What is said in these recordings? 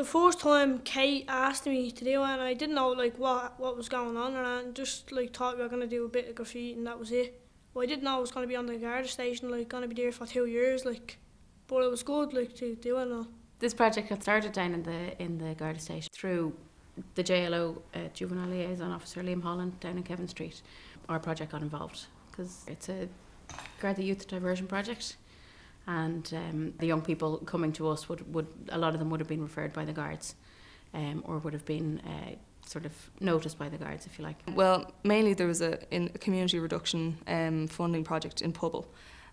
first time Kate asked me to do it, and I didn't know like what was going on, and just like thought we were gonna do a bit of graffiti and that was it. But I didn't know I was gonna be on the Garda Station, like gonna be there for 2 years, like. But it was good, like to do it and all. This project got started down in the Garda Station through the JLO Juvenile Liaison Officer Liam Holland down in Kevin Street. Our project got involved because it's a Garda Youth Diversion Project, and the young people coming to us would a lot of them would have been referred by the guards, or would have been sort of noticed by the guards, if you like. Well, mainly there was a community reduction funding project in Pobble.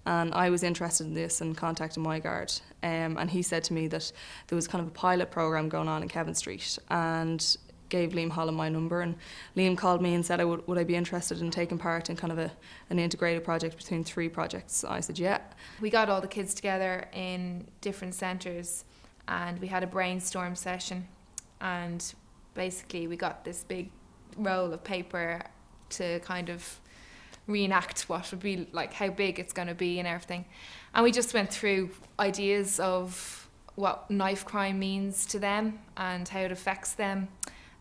And I was interested in this and contacted my guard, and he said to me that there was kind of a pilot programme going on in Kevin Street, and gave Liam Holland my number, and Liam called me and said would I be interested in taking part in kind of an integrated project between 3 projects. I said yeah. We got all the kids together in different centres and we had a brainstorm session, and basically we got this big roll of paper to kind of reenact what would be like, how big it's going to be and everything. And we just went through ideas of what knife crime means to them and how it affects them.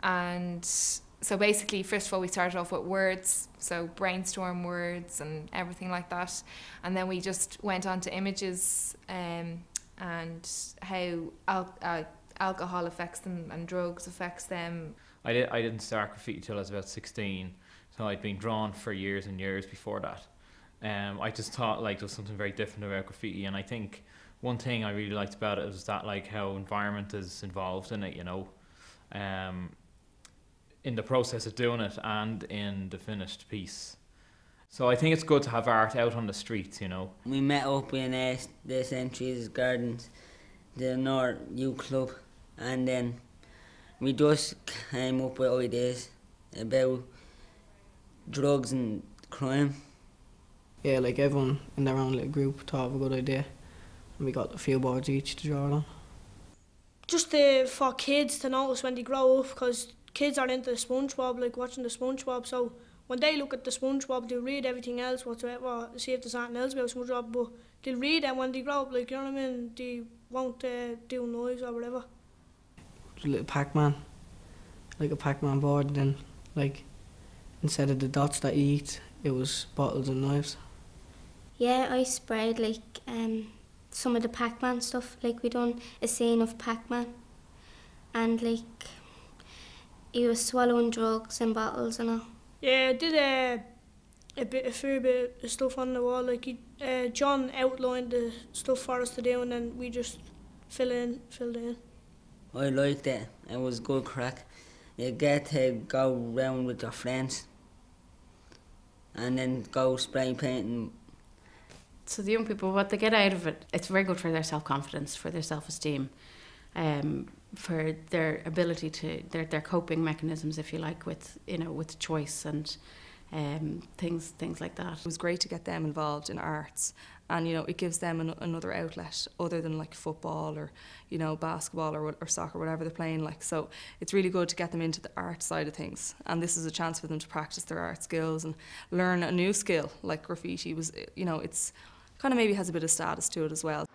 And so basically, first of all, we started off with words, so brainstorm words and everything like that. And then we just went on to images and how alcohol affects them and drugs affects them. I didn't start graffiti till I was about 16. So I'd been drawn for years and years before that. I just thought like there was something very different about graffiti, and I think one thing I really liked about it was that like how environment is involved in it, you know, in the process of doing it and in the finished piece. So I think it's good to have art out on the streets, you know. We met up in the St. Teresa's Gardens, the North Youth Club, and then we just came up with ideas about drugs and crime. Yeah, like everyone in their own little group thought of a good idea, and we got a few boards each to draw on. Just for kids to notice when they grow up, because kids are into the SpongeBob, like watching the SpongeBob, so when they look at the SpongeBob, they'll read everything else whatsoever, see if there's anything else about SpongeBob, but they'll read it when they grow up, like, you know what I mean, they won't do noise or whatever. A little Pac-Man, like a Pac-Man board, and then like instead of the dots that you eat, it was bottles and knives. Yeah, I sprayed like some of the Pac-Man stuff, like we done a scene of Pac-Man, and like he was swallowing drugs and bottles and all. Yeah, I did a fair bit of stuff on the wall, like John outlined the stuff for us to do, and then we just filled in. I liked it. It was good crack. You get to go round with your friends and then go spray painting. So the young people, what they get out of it, it's very good for their self-confidence, for their self-esteem, for their ability to, their coping mechanisms, if you like, with, you know, with choice and things like that. It was great to get them involved in arts, and you know, it gives them another outlet other than like football or, you know, basketball or soccer, whatever they're playing like. So it's really good to get them into the art side of things, and this is a chance for them to practice their art skills and learn a new skill like graffiti. Was, you know, it's kind of maybe has a bit of status to it as well.